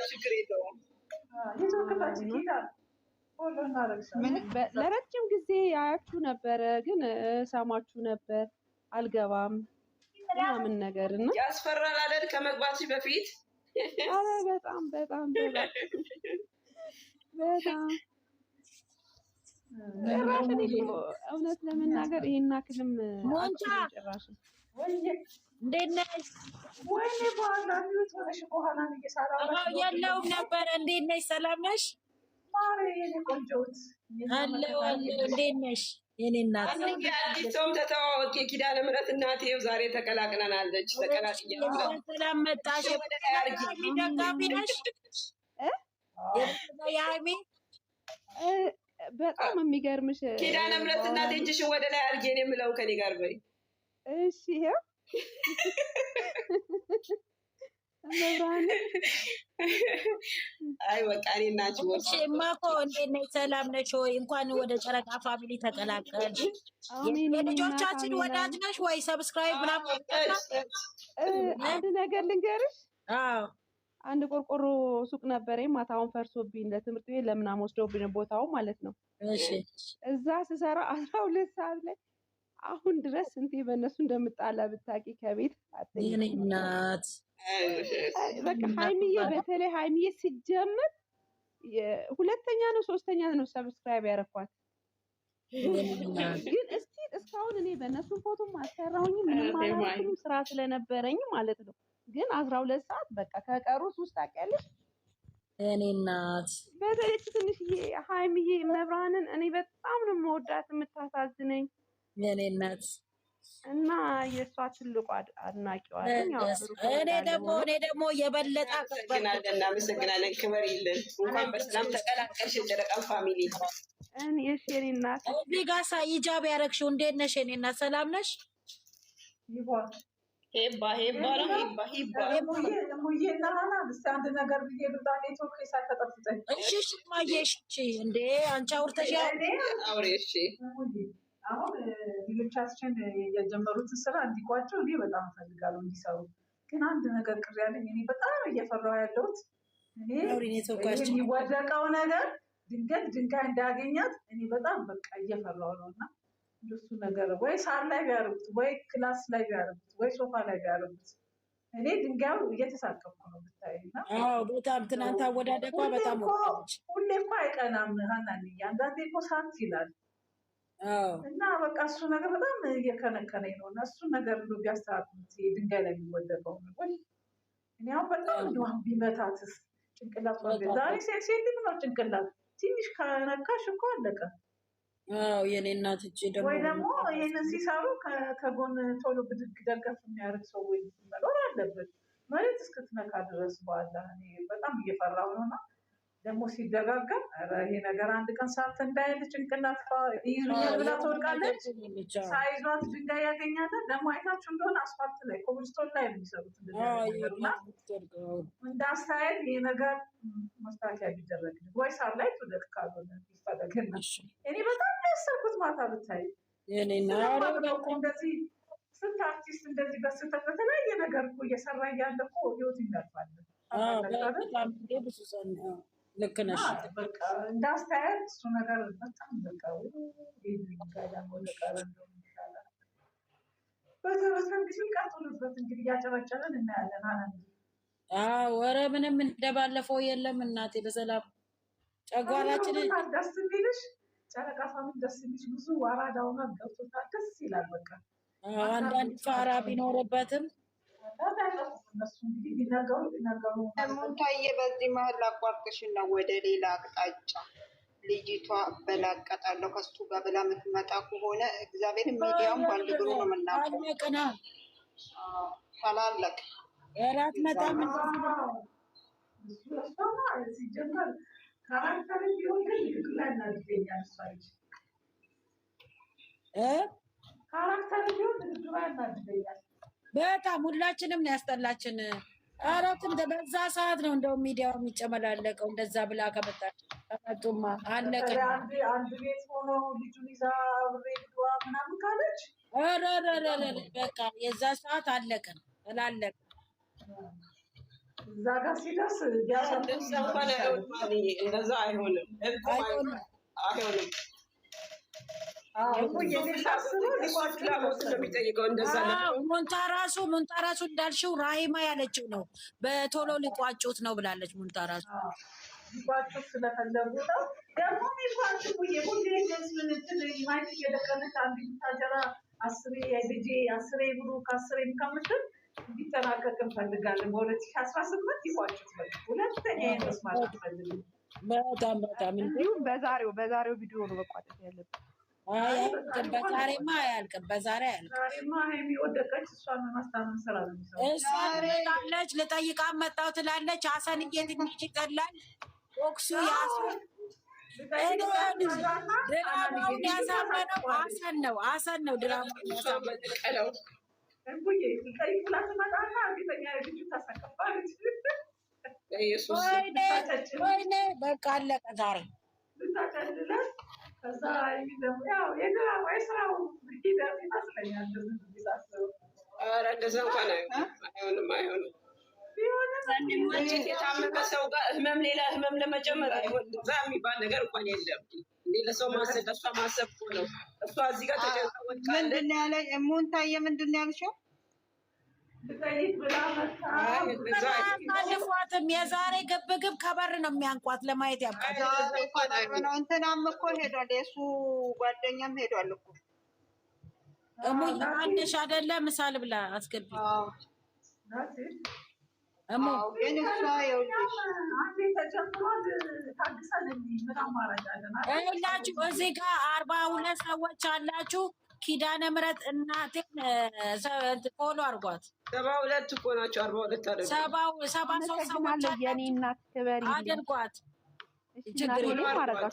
ችግር የለውም። ለረጅም ጊዜ ያያችሁ ነበረ፣ ግን ሰማችሁ ነበር አልገባም ምናምን ነገር እና ያስፈራል አይደል? ከመግባትሽ በፊት አረ በጣም በጣም በጣም በጣም ጭራሽ እውነት ለመናገር ይሄን አክልም ጭራሽ እንዴት ነሽ? ወይኔ በኋላ ሚውት ሆነሽ በኋላ ነው እየሰራሁ ያለው ነበር። እንዴት ነሽ? ሰላም ነሽ? ማሬ የኔ ቆንጆት አለው እንዴት ነሽ? የኔ እናት አዲስ ሰውም ተተዋወቂ። ኪዳነ ምሕረት እናቴው ዛሬ ተቀላቅለናለች። ተቀላቅያለሁ። ሰላም መጣሽ። ደጋፊ ነሽ? የሃይሚ በጣም የሚገርምሽ ኪዳነ ምሕረት እናቴ እጅሽን ወደ ላይ አድርጌ ነው የምለው ከኔ ጋር በይ። እሺ ይሄው መብራን አይ በቃ እኔ እናንቺ እሺ ማኮ እንዴት ነሽ? ሰላም ነሽ ወይ? እንኳን ወደ ጨረቃ ፋሚሊ ተቀላቀልሽ። የልጆቻችን ወዳጅ ነሽ ወይ? ሰብስክራይብ ምናምን አንድ ነገር ልንገርሽ። አዎ አንድ ቆርቆሮ ሱቅ ነበረኝ። ማታውን ፈርሶብኝ ለትምህርት ቤት ለምናምን ወስደውብኝ ቦታው ማለት ነው። እሺ እዛ ስሰራ 12 ሰዓት ላይ አሁን ድረስ ስንቴ በእነሱ እንደምጣላ ብታቂ ከቤት የኔ እናት በቃ ሃይሚዬ፣ በተለይ ሃይሚዬ ሲጀምር ሁለተኛ ነው ሶስተኛ ነው ሰብስክራይብ ያረኳት። ግን እስካሁን እኔ በእነሱ ፎቶም አልሰራሁኝም ምንም አላልኩም ስራ ስለነበረኝ ማለት ነው። ግን 12 ሰዓት በቃ ከቀሩ 3 ታውቂያለሽ። እኔ እናት በተለይ ትንሽዬ ሃይሚዬ መብራንን እኔ በጣም ነው የምወዳት የምታሳዝነኝ የኔ እናት እና የእሷ ትልቋ አድናቂዋ ነኝ። እኔ ደግሞ የበለጠ እናመሰግናለን። ክብር ይልን። እንኳን በሰላም ተቀላቀልሽ ጨረቃ ፋሚሊ። እሺ የኔ እናት እዚህ ጋር ኢጃብ ያደረግሽው እንዴት ነሽ የኔ እናት? ሰላም ነሽ? አንድ ነገር ብዬ ሉጣ ኔትወርክ ሳተጠፍጠኝ እሺ ማየሽ እንዴ አንቺ አውርተሽ አውሬ እሺ አሁን ልጆቻችን የጀመሩትን ስራ እንዲቋጨው እኔ በጣም እፈልጋለሁ እንዲሰሩ። ግን አንድ ነገር ቅር ያለኝ እኔ በጣም እየፈራሁ ያለሁት እኔ የሚወደቀው ነገር ድንገት ድንጋይ እንዳያገኛት እኔ በጣም በቃ እየፈራሁ ነው። እና እንደሱ ነገር ወይ ሳር ላይ ቢያደርጉት ወይ ክላስ ላይ ቢያደርጉት ወይ ሶፋ ላይ ቢያደርጉት እኔ ድንጋዩ እየተሳቀፍኩ ነው ብታይ። እና በጣም ትናንት አወዳደቋ በጣም ሁሌ እኮ አይቀናም ሀናኒ፣ አንዳንዴ እኮ ሳት ይላል እና በቃ እሱ ነገር በጣም እየከነከነኝ ነው። እና እሱ ነገር እንደው ቢያስተካክሉት ድንጋይ ላይ የሚወደቀው ወይ እኔ አሁን በጣም እንደው ቢመታትስ ጭንቅላት ዛሬ ሴት ነው ጭንቅላት ትንሽ ከነካሽ እኮ አለቀ። የኔ እናት እጅ ወይ ደግሞ ይህንን ሲሰሩ ከጎን ቶሎ ብድግ ደገፍ የሚያደርግ ሰው ወይ መኖር አለበት መሬት እስክትነካ ድረስ። በኋላ እኔ በጣም እየፈራሁ ነው። እና ደግሞ ሲደጋገም ይሄ ነገር አንድ ቀን ሳት እንዳይል ጭንቅላት ይዙኛል ብላ ትወድቃለች። ሳይዟት ድንጋይ ያገኛታል። ደግሞ አይታችሁ እንደሆነ አስፋልት ላይ ኮብልስቶን ላይ የሚሰሩት እንደ አስተያየት ይሄ ነገር ማስተካከያ ቢደረግ ወይ ሳር ላይ ትውደቅ ካልሆነ ይፈለግና እኔ በጣም ያሰብኩት ማታ ብታይ እንደዚህ ስንት አርቲስት እንደዚህ በስተት በተለያየ ነገር እኮ እየሰራ እያለ እኮ ህይወት ይመርፋል። ልክ ነሽ። በቃ እንደ አስተያየት እሱ ነገር በጣም በቃ በተረፈ እንግዲህ ቀጥሉበት እንግዲህ እያጨበጨበን እናያለን። ወረ ምንም እንደባለፈው የለም እናቴ በሰላም ጨጓራችንን ደስ የሚልሽ ጨረቃ ፋሚሊ ደስ የሚልሽ ብዙ አራዳውና ገብቶታል። ደስ ይላል። በቃ አንዳንድ ፋራ ቢኖርበትም እነሱ እንግዲህ ቢናገሩ ሙንታዬ በዚህ መሀል አቋርጥሽና ወደ ሌላ አቅጣጫ ልጅቷ በላቀጣለሁ ከሱ ጋር ብላ የምትመጣ ከሆነ እግዚአብሔር ሚዲያም በአንድ እግሩ ነው የምናውቀው። አለቅና ታላለቅ እራት መጣም ሲጀመር ካራክተር ቢሆን ግን ንግግር ላይ እናድገኛል። እሷች ካራክተር ቢሆን ንግግር ላይ እናድገኛል። በጣም ሁላችንም ነው ያስጠላችን። አራት በዛ ሰዓት ነው እንደው ሚዲያው የሚጨመላለቀው። እንደዛ ብላ ከመጡማ አለቀ። አንድ ቤት ሆኖ ልጁን ይዛ አብሬ ልጇ ምናምን ካለች በቃ የዛ ሰዓት አለቀን እላለቀ። እዛ ጋር ሲደርስ እንደዛ እንኳን እንደዛ አይሆንም፣ አይሆንም። ሙንታራሱ እንዳልሽው ራሂማ ያለችው ነው። በቶሎ ሊቋጩት ነው ብላለች። ሙንታራሱ ሊቋጩት ስለፈለጉ ነው። ደግሞ ሚቋጩ ሁሌ ማየት እየለቀነች አንድ ታጀራ 10 ልጄ 10 ብሩ ከ10 ከምትል እንዲጠናቀቅ እንፈልጋለን። በ2018 ይቋጩት። ሁለተኛ መስማት አንፈልግም። በጣም እንዲሁም በዛሬው ቪዲዮ ነው መቋጨት ያለብን። በዛሬማ አያልቅም። በዛሬ አያልቅም። ዛሬማ ሀይሚ ወደቀች። እሷን ማስታመን ስራ ነው የሚሰራው። እሷ ትመጣለች፣ ልጠይቃ መጣሁ ትላለች። ሀሰንዬ ትንሽ ይቀላል ቦክሱ ያሱን ድራማውን ያሳመነው ሀሰን ነው። ድራማውን ያሳመነው ቀይላ ትመጣና ቤተኛ ልጁ ታሳቀፋለች። ወይኔ በቃ አለቀ ዛሬ ልታጨልለን። ከዛ ደግሞ ያው የድራማ የስራው ሂደት ይመስለኛል። ኧረ እንደዛ እንኳን አይሆንም። የታመመ ሰው ጋር ህመም ሌላ ህመም ለመጨመር አይሆንም። እዛ የሚባል ነገር እንኳን የለም። እንዴ ለሰው ማሰብ ለእሷ ማሰብ እኮ ነው። እሷ እዚህ ጋር ተጨንቃ ወድቃለች። ምንድን ነው ያለ ሙንታዬ? ምንድን ነው ያልሽው? አልፏትም። የዛሬ ግብግብ ከበር ነው የሚያንቋት። ለማየት ያብቃል። እንትናም እኮ ሄዷል፣ የእሱ ጓደኛም ሄዷል እኮ። እሙዬ አንደሽ አይደለ ምሳል ብላ አስገቢ። ግን እሷ ይኸውላችሁ እዚህ ጋር 42 ሰዎች አላችሁ። ኪዳነ ምሕረት እናቴን ፎሎ አድርጓት። 72 እኮ ናቸው። 42 አይደለም። 73 ሰዎች የኔ እናት ክበሪ አድርጓት። ችግር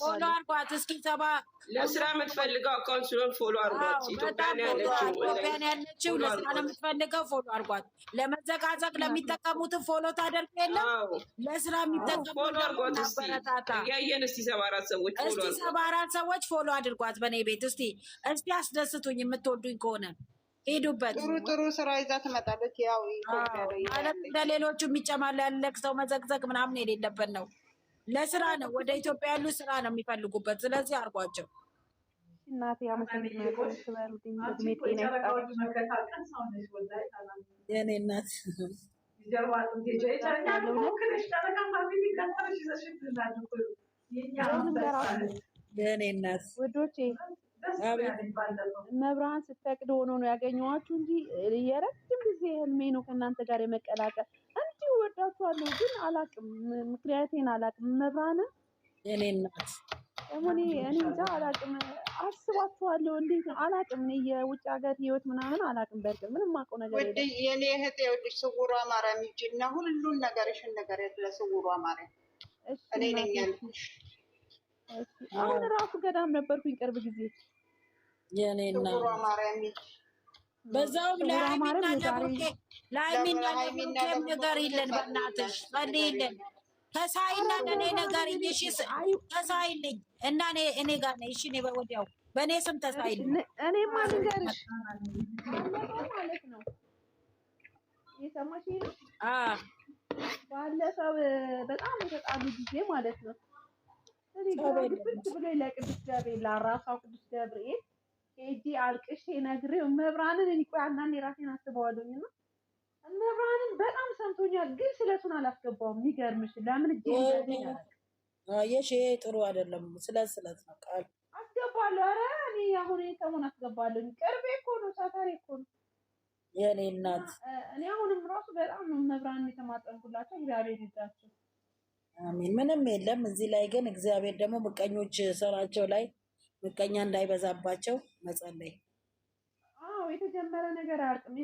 ፎሎ አድርጓት እስኪ። ለስራ የምትፈልገው አካውንት ስለሆነ ፎሎ አድርጓት። ኢትዮጵያን ያለችው ለስራ ነው የምትፈልገው። ፎሎ አድርጓት። ለመዘቃዘቅ ለሚጠቀሙትን ፎሎ ታደርግ የለም ለስራ የሚጠቀሙት አበረታታ። እያየን እስቲ 74 ሰዎች እስቲ 74 ሰዎች ፎሎ አድርጓት። በእኔ ቤት እስቲ አስደስቱኝ። የምትወዱኝ ከሆነ ሄዱበት። ጥሩ ስራ ይዛ ትመጣለች። ያው ማለት እንደሌሎቹ የሚጨማለቅ ሰው መዘግዘግ ምናምን የሌለበት ነው። ለስራ ነው። ወደ ኢትዮጵያ ያሉ ስራ ነው የሚፈልጉበት። ስለዚህ አርጓቸው። እናቴ አመሰግናለሁ። የኔ እናት የኔ እናት ውዶቼ መብርሃን ስትፈቅድ ሆኖ ነው ያገኘኋችሁ እንጂ የረጅም ጊዜ ህልሜ ነው ከእናንተ ጋር የመቀላቀል። እንዲሁ ወዳችኋለሁ፣ ግን አላቅም፣ ምክንያቴን አላቅም። መብርሃን የኔ እናት ደግሞ እኔ እንጃ አላቅም፣ አስባችኋለሁ። እንዴት ነው አላቅም። እኔ የውጭ ሀገር ህይወት ምናምን አላቅም። በርግጥ ምንም አውቀው ነገር የለም። የኔ እህት ይኸውልሽ፣ ስውሯ ማርያም ሂጂና ሁሉን ነገርሽን ነገር ለስውሯ ማርያም እኔ ነኝ ያልኩሽ። አሁን ራሱ ገዳም ነበርኩኝ ቅርብ ጊዜ። የኔ እናት ስውሯ ማርያም ሂጂ። በዛውም ለሃይሚና ለብሩኬም ነገር ይለን፣ በእናትሽ ጸልይልን። ተሳይና ለእኔ ነገር ይሽ ተሳይልኝ እና እኔ ጋር ነኝ። እሺ እኔ ወዲያው በእኔ ስም ተሳይልኝ። እኔማ ልንገርሽ ማለት ነው የሰማሽ ነው። ባለፈው በጣም የተጣሉ ጊዜ ማለት ነው ግብት ብሎ ለቅዱስ ገብርኤል ለራሳው ቅዱስ ገብርኤል ሄጄ አልቅሼ ነግሬው መብራንን እኔ ቆይ አንዳንዴ ራሴን አስበዋለሁኝ እና መብራንን በጣም ሰምቶኛል፣ ግን ስለቱን አላስገባውም። የሚገርምሽ ለምን እጄ የሽ ጥሩ አይደለም። ስለት ነው ቃል አስገባለሁ። ኧረ እኔ አሁን ሰሞን አስገባለሁ። ቅርቤ እኮ ነው፣ ሰፈሬ እኮ ነው የኔ እናት። እኔ አሁንም ራሱ በጣም ነው መብራንን የተማጠንኩላቸው። እግዚአብሔር ይርዳቸው። አሜን። ምንም የለም እዚህ ላይ ግን እግዚአብሔር ደግሞ ምቀኞች ስራቸው ላይ ምቀኛ እንዳይበዛባቸው መጸለይ። የተጀመረ ነገር አያልቅም።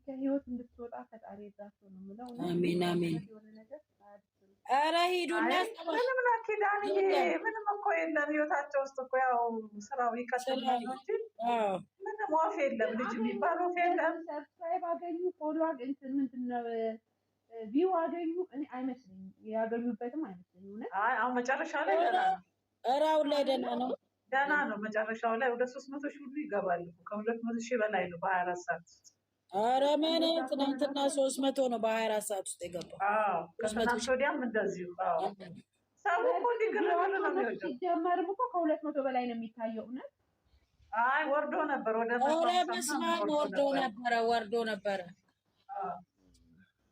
ከህይወት እንድትወጣ ፈጣሪ ይርዳቸው ነው የምለው። አሜን አሜን። ኧረ ሂዱና ምንም ነው ኪዳን፣ ምንም እኮ የለም ህይወታቸው ውስጥ እኮ ያው ስራው ይቀጥላል እንጂ ምንም ወፍ የለም። ልጅ የሚባል ወፍ የለም። ሰብስክራይብ አገኙ፣ ፎሎ እንትን ምንድን ነው ቪው አገኙ። እኔ አይመስለኝም ያገኙበትም አይመስለኝም። እውነት አሁን መጨረሻ ላይ ደህና ነው። ኧረ አሁን ላይ ደህና ነው፣ ደህና ነው። መጨረሻው ላይ ወደ 300 ሺህ ሁሉ ይገባሉ። ከ200 ሺህ በላይ ነው በ24 ሰዓት። ኧረ ምን ትናንትና 300 ነው በ24 ሰዓት ውስጥ የገባው። ከትናንት ወዲያም እንደዚሁ ሰው እኮ ሊገረም ነው የሚወደው። ሲጀመርም እኮ ከ200 በላይ ነው የሚታየው። እውነት አይ ወርዶ ነበር ወደ ወርዶ ነበረ።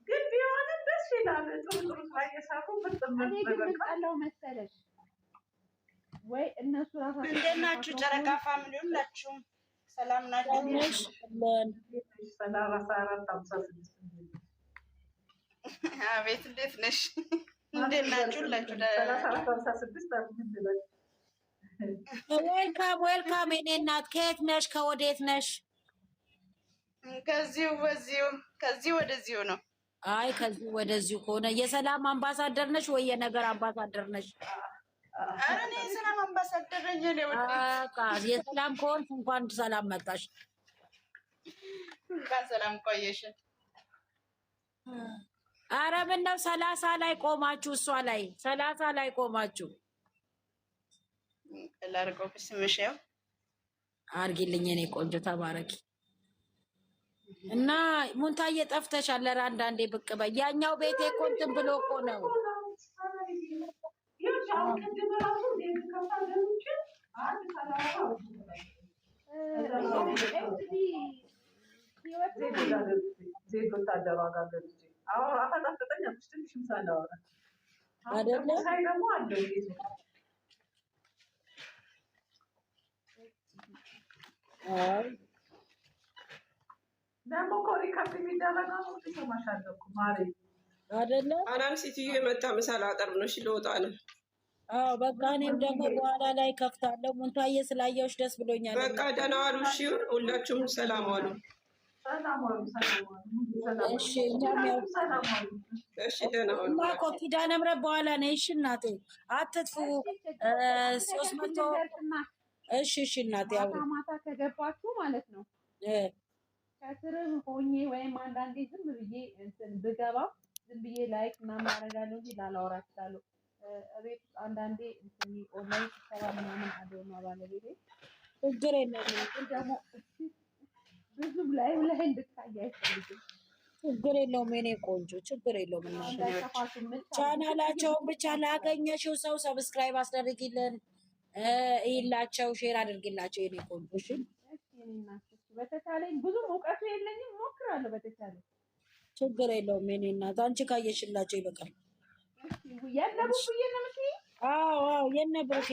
ግን ቢሆንም ደስ ይላል። ጥሩ ጥሩ ስራ እየሰሩ እኔ ግን ምን ጣላው መሰለሽ ወይ እነሱ ራሳቸው እንዴት ናችሁ? ጨረቃ ፋሚሊ ሁላችሁም ሰላም ናችሁ? አቤት እንዴት ነሽ? እንዴት ናችሁ? ሁላችሁ ዌልካም የኔ እናት። ከየት ነሽ? ከወዴት ነሽ? ከዚህ ወደዚሁ ነው። አይ ከዚህ ወደዚሁ ከሆነ የሰላም አምባሳደር ነሽ ወይ የነገር አምባሳደር ነሽ? ኧረ እኔ የሰላም አምባሳደር ነኝ። የሰላም ከሆንሽ እንኳን ሰላም መጣሽ። እንኳን ሰላም ቆየሽ። ኧረ ምነው 30 ላይ ቆማችሁ? እሷ ላይ 30 ላይ ቆማችሁ። ላድርገው ስምሽ ያው አድርጊልኝ የኔ ቆንጆ ተባረኪ። እና ሙንታዬ ጠፍተሻል። ኧረ አንዳንዴ ብቅ በይ። ያኛው ቤቴ እኮ እንትን ብሎ እኮ ነው። ደግሞ እኮ ሪከርድ የሚደረገው ይሰማሻል እኮ ማሬ አይደለ? አናም ሴትዮ የመጣ ምሳ ላቀርብ ነው። እሺ ልወጣ ነው። አዎ በቃ እኔም ደግሞ በኋላ ላይ ከፍታለሁ። ሙንታዬ ስላየሁሽ ደስ ብሎኛል። በቃ ደህና ዋሉ። እሺ ሁላችሁም ሰላም ዋሉ። እሺ እኛም ያው እሺ ደህና ዋሉ። እና እኮ ኪዳነ ምሕረት በኋላ ነው። እሺ እናቴ አትጥፉ። 300 እሺ እናቴ ያው ማታ ከገባችሁ ማለት ነው ከስርም ሆኜ ወይም አንዳንዴ ዝም ብዬ እንትን ብገባ ዝም ብዬ ላይክ ምናምን አደርጋለሁ እንጂ ላላወራ እችላለሁ። እቤት ውስጥ አንዳንዴ እንትን ኦንላይን ስሰራ ምናምን አደውና ባለቤቴ ችግር የለውም። ግን ደግሞ ብዙም ላይ እንድታይ አይፈልግም። ችግር የለውም የኔ ቆንጆ ችግር የለውም። ቻናላቸውን ብቻ ላገኘሽው ሰው ሰብስክራይብ አስደርጊልን፣ ይላቸው ሼር አድርጊላቸው የኔ ቆንጆ። እሺ በተቻለኝ ብዙም እውቀቱ የለኝም፣ እሞክራለሁ በተቻለኝ። ችግር የለውም የኔ እናት፣ አንቺ ካየሽላቸው ይበቃል። የነ ብሩኬ ነው የምትይኝ? አዎ የነ ብሩኬ